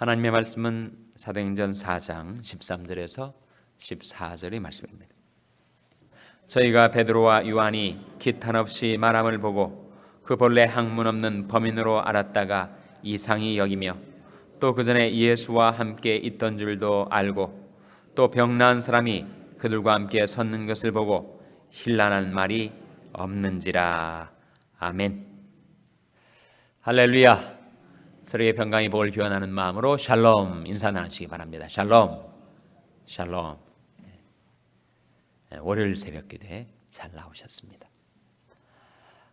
하나님의 말씀은 사도행전 4장 13절에서 14절의 말씀입니다. 저희가 베드로와 요한이 기탄 없이 말함을 보고 그 본래 학문 없는 범인으로 알았다가 이상히 여기며 또 그 전에 예수와 함께 있던 줄도 알고 또 병나은 사람이 그들과 함께 섰는 것을 보고 힐난한 말이 없는지라. 아멘. 할렐루야. 서로의 평강의 복을 기원하는 마음으로 샬롬 인사 나누시기 바랍니다. 샬롬. 샬롬. 월요일 새벽 기도에 잘 나오셨습니다.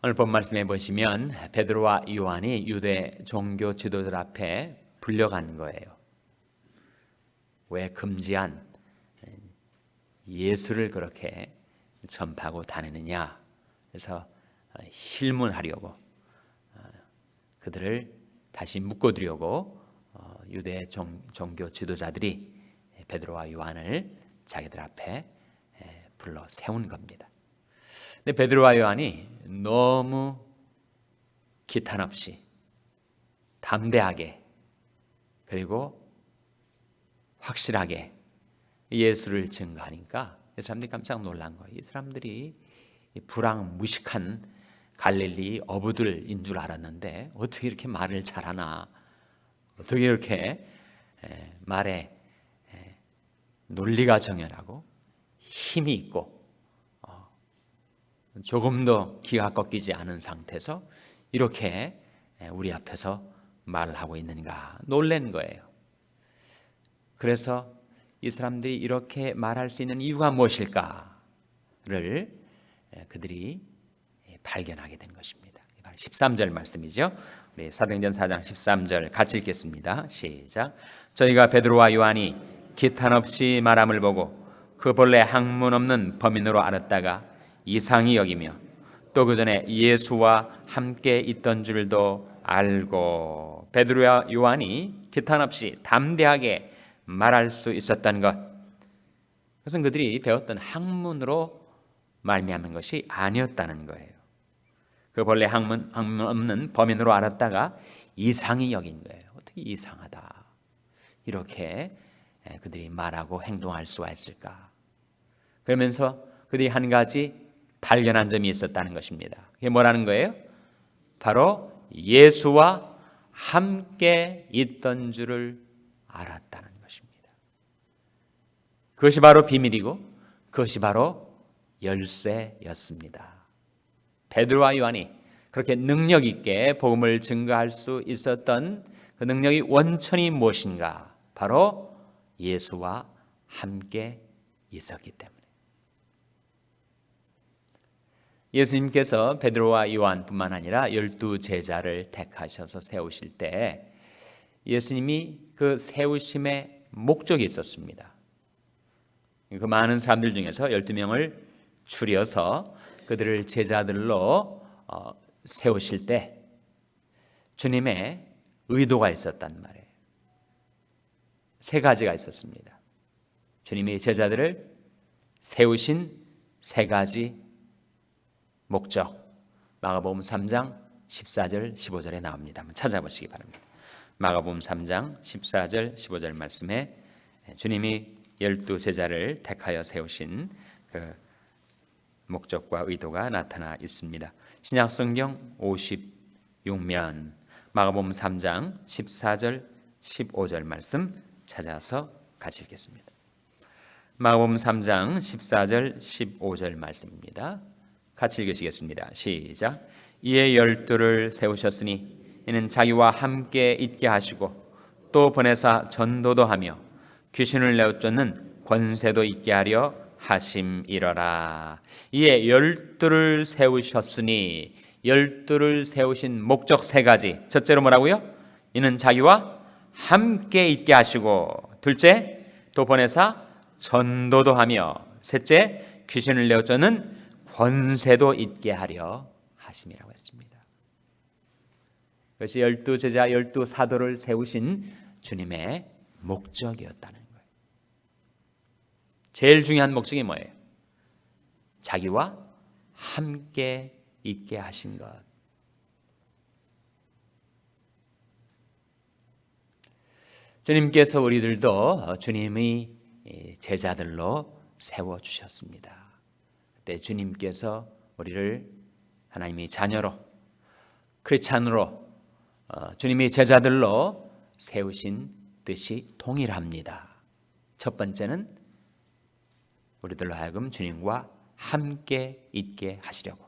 오늘 본 말씀에 보시면 베드로와 요한이 유대 종교 지도자들 앞에 불려간 거예요. 왜 금지한 예수를 그렇게 전파하고 다니느냐. 그래서 힐문하려고 그들을 다시 묶어두려고 유대 종교 지도자들이 베드로와 요한을 자기들 앞에 불러 세운 겁니다. 근데 베드로와 요한이 너무 기탄 없이 담대하게 그리고 확실하게 예수를 증거하니까 이 사람들이 깜짝 놀란 거예요. 이 사람들이 불황무식한 갈릴리 어부들인 줄 알았는데 어떻게 이렇게 말을 잘하나, 어떻게 이렇게 말에 논리가 정연하고 힘이 있고 조금도 기가 꺾이지 않은 상태에서 이렇게 우리 앞에서 말을 하고 있는가 놀란 거예요. 그래서 이 사람들이 이렇게 말할 수 있는 이유가 무엇일까를 그들이 발견하게 된 것입니다. 13절 말씀이죠. 우리 사도행전 4장 13절 같이 읽겠습니다. 시작. 저희가 베드로와 요한이 기탄 없이 말함을 보고 그 본래 학문 없는 범인으로 알았다가 이상히 여기며 또 그 전에 예수와 함께 있던 줄도 알고. 베드로와 요한이 기탄 없이 담대하게 말할 수 있었다는 것, 그것은 그들이 배웠던 학문으로 말미암은 것이 아니었다는 거예요. 그 본래 학문 없는 범인으로 알았다가 이상히 여긴 거예요. 어떻게 이상하다 이렇게 그들이 말하고 행동할 수가 있을까? 그러면서 그들이 한 가지 발견한 점이 있었다는 것입니다. 그게 뭐라는 거예요? 바로 예수와 함께 있던 줄을 알았다는 것입니다. 그것이 바로 비밀이고 그것이 바로 열쇠였습니다. 베드로와 요한이 그렇게 능력 있게 복음을 증거할 수 있었던 그 능력의 원천이 무엇인가? 바로 예수와 함께 있었기 때문에. 예수님께서 베드로와 요한뿐만 아니라 12제자를 택하셔서 세우실 때 예수님이 그 세우심의 목적이 있었습니다. 그 많은 사람들 중에서 12명을 추려서 그들을 제자들로 세우실 때 주님의 의도가 있었단 말이에요. 세 가지가 있었습니다. 주님이 제자들을 세우신 세 가지 목적, 마가복음 3장 14절 15절에 나옵니다. 한번 찾아보시기 바랍니다. 마가복음 3장 14절 15절 말씀에 주님이 12제자를 택하여 세우신 그 목적과 의도가 나타나 있습니다. 신약성경 56면 마가복음 3장 14절 15절 말씀 찾아서 같이 읽겠습니다. 마가복음 3장 14절 15절 말씀입니다. 같이 읽으시겠습니다. 시작. 이에 12를 세우셨으니 이는 자기와 함께 있게 하시고 또 보내사 전도도 하며 귀신을 내어쫓는 권세도 있게 하려 하심이러라. 이에 12를 세우셨으니 12를 세우신 목적 세 가지. 첫째로 뭐라고요? 이는 자기와 함께 있게 하시고, 둘째 또 보내사 전도도 하며, 셋째 귀신을 내어쫓는 권세도 있게 하려 하심이라고 했습니다. 그것이 12제자 12사도를 세우신 주님의 목적이었다는 거예요. 제일 중요한 목적이 뭐예요? 자기와 함께 있게 하신 것. 주님께서 우리들도 주님의 제자들로 세워주셨습니다. 그때 주님께서 우리를 하나님의 자녀로, 크리스찬으로, 주님의 제자들로 세우신 뜻이 동일합니다. 첫 번째는 우리들로 하여금 주님과 함께 있게 하시려고,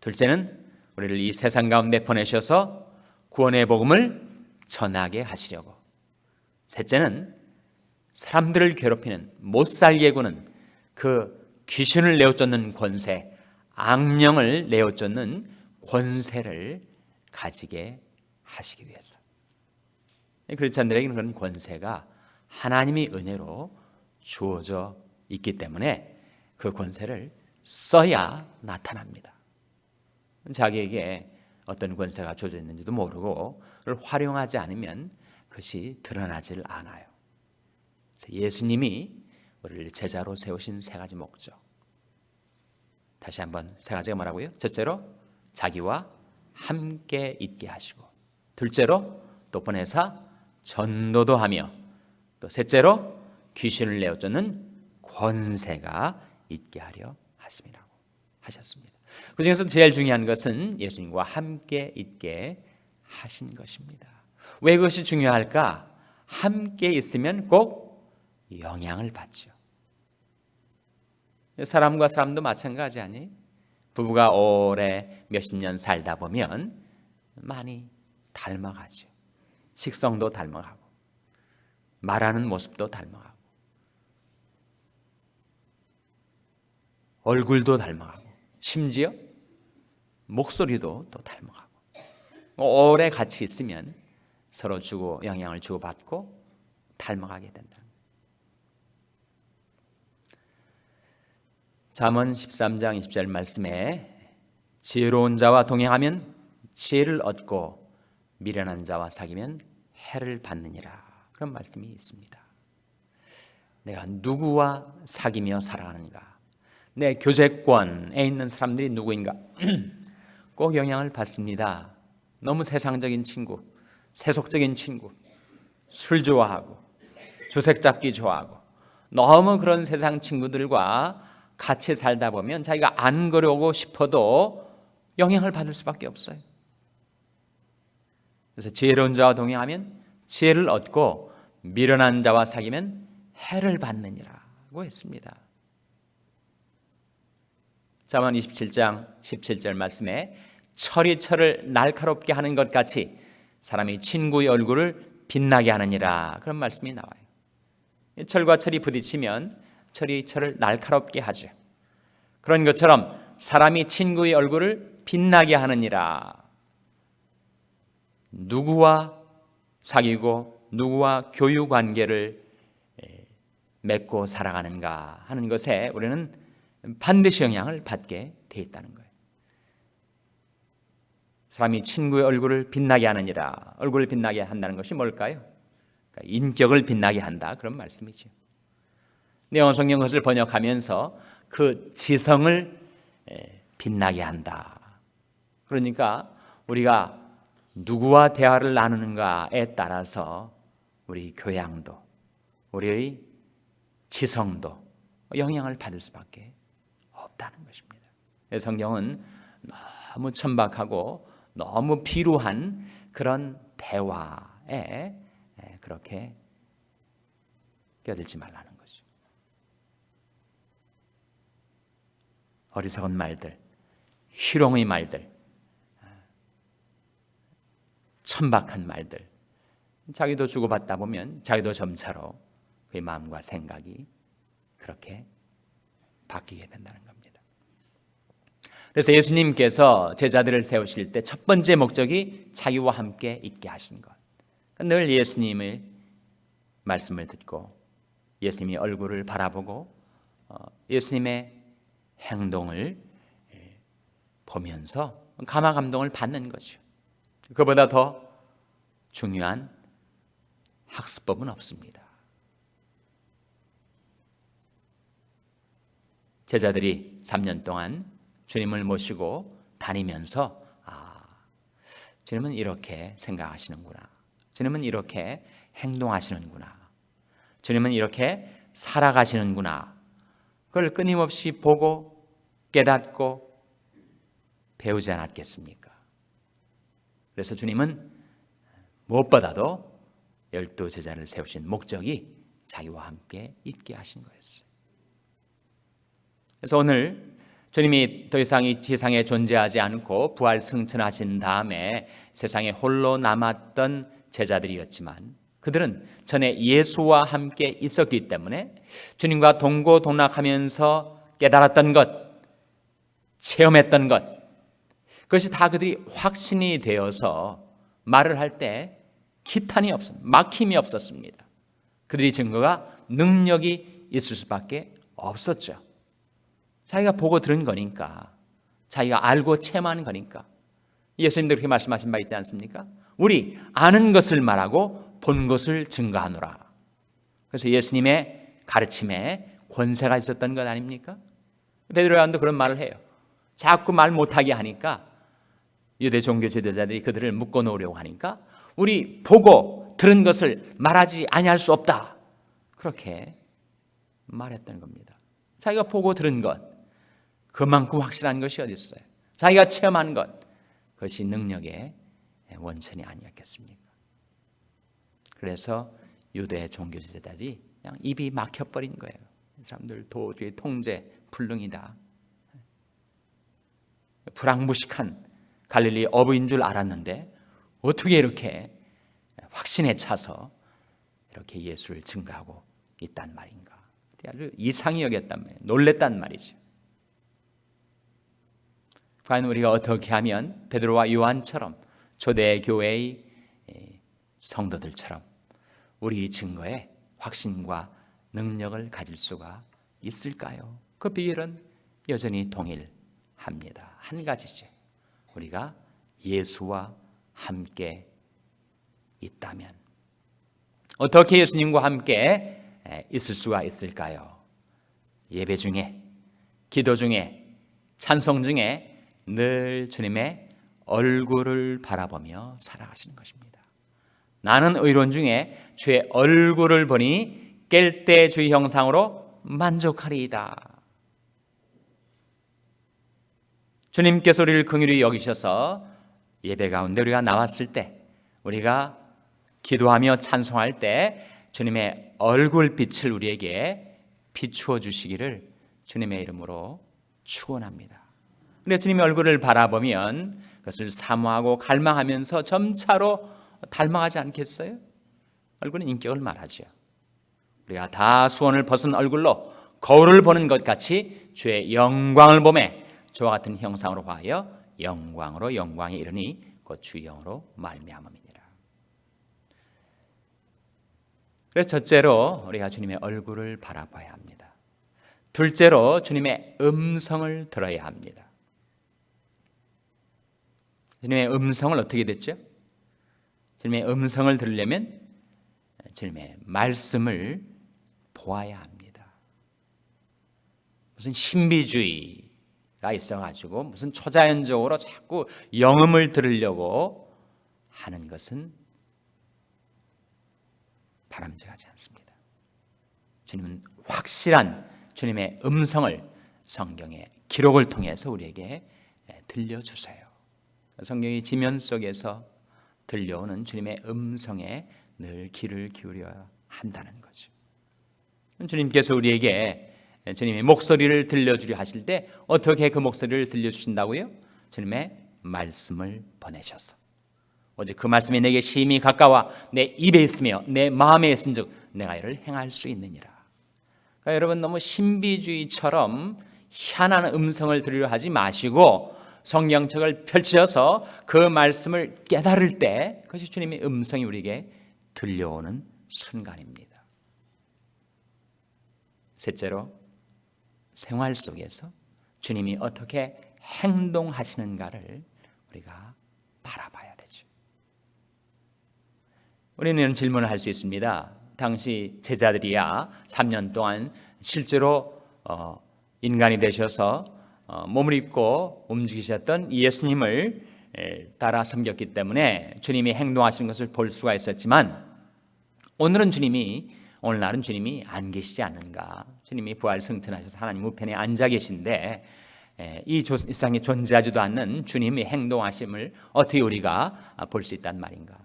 둘째는 우리를 이 세상 가운데 보내셔서 구원의 복음을 전하게 하시려고, 셋째는 사람들을 괴롭히는, 못살게 구는 그 귀신을 내어쫓는 권세, 악령을 내어쫓는 권세를 가지게 하시기 위해서. 크리스찬들에게는 그런 권세가 하나님의 은혜로 주어져 있기 때문에 그 권세를 써야 나타납니다. 자기에게 어떤 권세가 주어져 있는지도 모르고 그걸 활용하지 않으면 그것이 드러나질 않아요. 예수님이 우리를 제자로 세우신 세 가지 목적, 다시 한번 세 가지가 뭐라고요? 첫째로 자기와 함께 있게 하시고, 둘째로 또 보내사 전도도 하며, 또 셋째로 귀신을 내어쫓는 권세가 있게 하려 하심이라고 하셨습니다. 그 중에서 제일 중요한 것은 예수님과 함께 있게 하신 것입니다. 왜 그것이 중요할까? 함께 있으면 꼭 영향을 받죠. 사람과 사람도 마찬가지 아니? 부부가 오래 몇십 년 살다 보면 많이 닮아가죠. 식성도 닮아가고, 말하는 모습도 닮아가고, 얼굴도 닮아가고, 심지어 목소리도 또 닮아가고, 오래 같이 있으면 서로 영향을 주고받고 닮아가게 된다. 잠언 13장 20절 말씀에 지혜로운 자와 동행하면 지혜를 얻고 미련한 자와 사귀면 해를 받느니라, 그런 말씀이 있습니다. 내가 누구와 사귀며 살아가는가, 내 교제권에 있는 사람들이 누구인가 꼭 영향을 받습니다. 너무 세상적인 친구, 세속적인 친구, 술 좋아하고 주색 잡기 좋아하고 너무 그런 세상 친구들과 같이 살다 보면 자기가 안 그러고 싶어도 영향을 받을 수밖에 없어요. 그래서 지혜로운 자와 동행하면 지혜를 얻고 미련한 자와 사귀면 해를 받느니라고 했습니다. 잠언 27장 17절 말씀에 철이 철을 날카롭게 하는 것 같이 사람이 친구의 얼굴을 빛나게 하느니라, 그런 말씀이 나와요. 철과 철이 부딪히면 철이 철을 날카롭게 하죠. 그런 것처럼 사람이 친구의 얼굴을 빛나게 하느니라. 누구와 사귀고 누구와 교유 관계를 맺고 살아가는가 하는 것에 우리는 반드시 영향을 받게 돼 있다는 거예요. 사람이 친구의 얼굴을 빛나게 하느니라. 얼굴을 빛나게 한다는 것이 뭘까요? 그러니까 인격을 빛나게 한다, 그런 말씀이죠. 영어 성경 것을 번역하면서 그 지성을 빛나게 한다. 그러니까 우리가 누구와 대화를 나누는가에 따라서 우리 교양도, 우리의 지성도 영향을 받을 수밖에 없다는 것입니다. 성경은 너무 천박하고 너무 비루한 그런 대화에 그렇게 껴들지 말라는 거죠. 어리석은 말들, 희롱의 말들, 천박한 말들, 자기도 주고받다 보면 자기도 점차로 그의 마음과 생각이 그렇게 바뀌게 된다는 겁니다. 그래서 예수님께서 제자들을 세우실 때 첫 번째 목적이 자기와 함께 있게 하신 것. 늘 예수님의 말씀을 듣고 예수님의 얼굴을 바라보고 예수님의 행동을 보면서 감화 감동을 받는 거죠. 그보다 더 중요한 학습법은 없습니다. 제자들이 3년 동안 주님을 모시고 다니면서 주님은 이렇게 생각하시는구나, 주님은 이렇게 행동하시는구나. 주님은 이렇게 살아가시는구나. 그걸 끊임없이 보고 깨닫고 배우지 않았겠습니까? 그래서 주님은 무엇보다도 12 제자를 세우신 목적이 자기와 함께 있게 하신 거였어요. 그래서 오늘 주님이 더 이상 이 지상에 존재하지 않고 부활 승천하신 다음에 세상에 홀로 남았던 제자들이었지만 그들은 전에 예수와 함께 있었기 때문에 주님과 동고동락하면서 깨달았던 것, 체험했던 것, 그것이 다 그들이 확신이 되어서 말을 할 때 기탄이 없습니다. 막힘이 없었습니다. 그들의 증거가 능력이 있을 수밖에 없었죠. 자기가 보고 들은 거니까, 자기가 알고 체험한 거니까. 예수님도 그렇게 말씀하신 바 있지 않습니까? 우리 아는 것을 말하고 본 것을 증거하노라. 그래서 예수님의 가르침에 권세가 있었던 것 아닙니까? 베드로 요한도 그런 말을 해요. 자꾸 말 못하게 하니까 유대 종교 지도자들이 그들을 묶어놓으려고 하니까 우리 보고 들은 것을 말하지 아니할 수 없다. 그렇게 말했던 겁니다. 자기가 보고 들은 것, 그만큼 확실한 것이 어디 있어요? 자기가 체험한 것, 그것이 능력의 원천이 아니었겠습니까? 그래서 유대 종교 지도자들이 그냥 입이 막혀버린 거예요. 이 사람들 도저히 통제 불능이다. 불황무식한 갈릴리 어부인 줄 알았는데 어떻게 이렇게 확신에 차서 이렇게 예수를 증거하고 있단 말인가? 아주 이상히 여겼단 말이에요. 놀랬단 말이죠. 과연 우리가 어떻게 하면 베드로와 요한처럼 초대 교회의 성도들처럼 우리 증거에 확신과 능력을 가질 수가 있을까요? 그 비결은 여전히 동일합니다. 한 가지죠. 우리가 예수와 함께 있다면. 어떻게 예수님과 함께 있을 수가 있을까요? 예배 중에, 기도 중에, 찬송 중에 늘 주님의 얼굴을 바라보며 살아가시는 것입니다. 나는 의로운 중에 주의 얼굴을 보니 깰 때 주의 형상으로 만족하리이다. 주님께서 우리를 긍휼히 여기셔서 예배 가운데 우리가 나왔을 때, 우리가 기도하며 찬송할 때 주님의 얼굴빛을 우리에게 비추어 주시기를 주님의 이름으로 축원합니다. 그런데 주님의 얼굴을 바라보면 그것을 사모하고 갈망하면서 점차로 닮아가지 않겠어요? 얼굴은 인격을 말하죠. 우리가 다 수원을 벗은 얼굴로 거울을 보는 것 같이 주의 영광을 보매 저와 같은 형상으로 하여 영광으로 영광에 이르니 곧 주의 영으로 말미암음이니라. 그래서 첫째로 우리가 주님의 얼굴을 바라봐야 합니다. 둘째로 주님의 음성을 들어야 합니다. 주님의 음성을 어떻게 듣죠? 주님의 음성을 들으려면 주님의 말씀을 보아야 합니다. 무슨 신비주의가 있어가지고 무슨 초자연적으로 자꾸 영음을 들으려고 하는 것은 바람직하지 않습니다. 주님은 확실한 주님의 음성을 성경의 기록을 통해서 우리에게 들려주세요. 성경의 지면 속에서 들려오는 주님의 음성에 늘 귀를 기울여야 한다는 거죠. 주님께서 우리에게 주님의 목소리를 들려주려 하실 때 어떻게 그 목소리를 들려주신다고요? 주님의 말씀을 보내셔서 오직 그 말씀이 내게 심히 가까워 내 입에 있으며 내 마음에 있은즉 내가 이를 행할 수 있느니라. 그러니까 여러분 너무 신비주의처럼 희한한 음성을 들으려 하지 마시고 성경책을 펼치셔서 그 말씀을 깨달을 때 그것이 주님의 음성이 우리에게 들려오는 순간입니다. 셋째로 생활 속에서 주님이 어떻게 행동하시는가를 우리가 바라봐야 되죠. 우리는 이런 질문을 할 수 있습니다. 당시 제자들이야 3년 동안 실제로 인간이 되셔서 몸을 입고 움직이셨던 예수님을 따라 섬겼기 때문에 주님이 행동하시는 것을 볼 수가 있었지만 오늘날은 주님이 안 계시지 않는가. 주님이 부활 승천하셔서 하나님 우편에 앉아 계신데 이 세상에 존재하지도 않는 주님의 행동하심을 어떻게 우리가 볼 수 있단 말인가.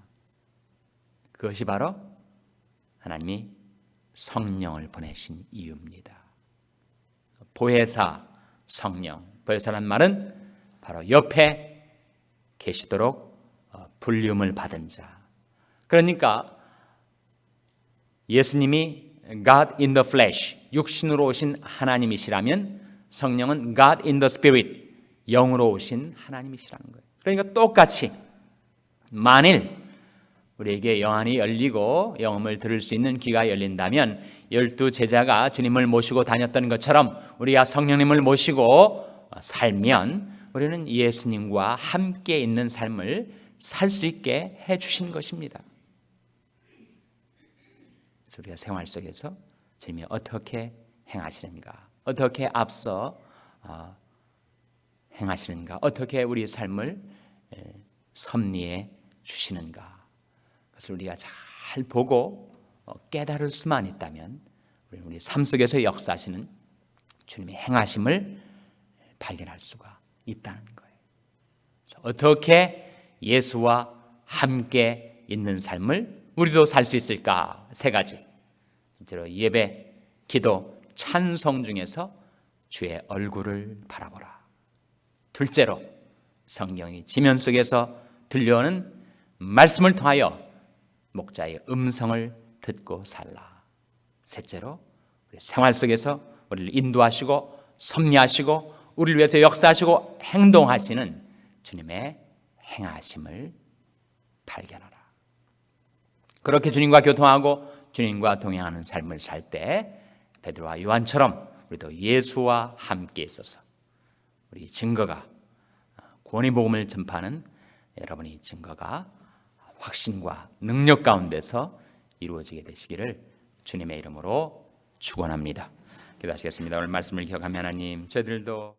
그것이 바로 하나님이 성령을 보내신 이유입니다. 보혜사 성령. 보혜사란 말은 바로 옆에 계시도록 불리움을 받은 자. 그러니까 예수님이 God in the flesh, 육신으로 오신 하나님이시라면 성령은 God in the spirit, 영으로 오신 하나님이시라는 거예요. 그러니까 똑같이 만일 우리에게 영안이 열리고 영음을 들을 수 있는 귀가 열린다면 12 제자가 주님을 모시고 다녔던 것처럼 우리가 성령님을 모시고 살면 우리는 예수님과 함께 있는 삶을 살 수 있게 해주신 것입니다. 그래서 우리가 생활 속에서 주님이 어떻게 행하시는가, 어떻게 앞서 행하시는가, 어떻게 우리의 삶을 섭리해 주시는가, 그것을 우리가 잘 보고 깨달을 수만 있다면 우리 삶 속에서 역사하시는 주님의 행하심을 발견할 수가 있다는 거예요. 어떻게 예수와 함께 있는 삶을 우리도 살 수 있을까? 세 가지. 진짜로 예배, 기도, 찬송 중에서 주의 얼굴을 바라보라. 둘째로 성경이 지면 속에서 들려오는 말씀을 통하여 목자의 음성을 듣고 살라. 셋째로 우리 생활 속에서 우리를 인도하시고 섭리하시고 우리를 위해서 역사하시고 행동하시는 주님의 행하심을 발견하라. 그렇게 주님과 교통하고 주님과 동행하는 삶을 살 때 베드로와 요한처럼 우리도 예수와 함께 있어서 우리 증거가 구원의 복음을 전파하는 여러분의 증거가 확신과 능력 가운데서 이루어지게 되시기를 주님의 이름으로 축원합니다. 기도하시겠습니다. 오늘 말씀을 기억하며 하나님, 저희들도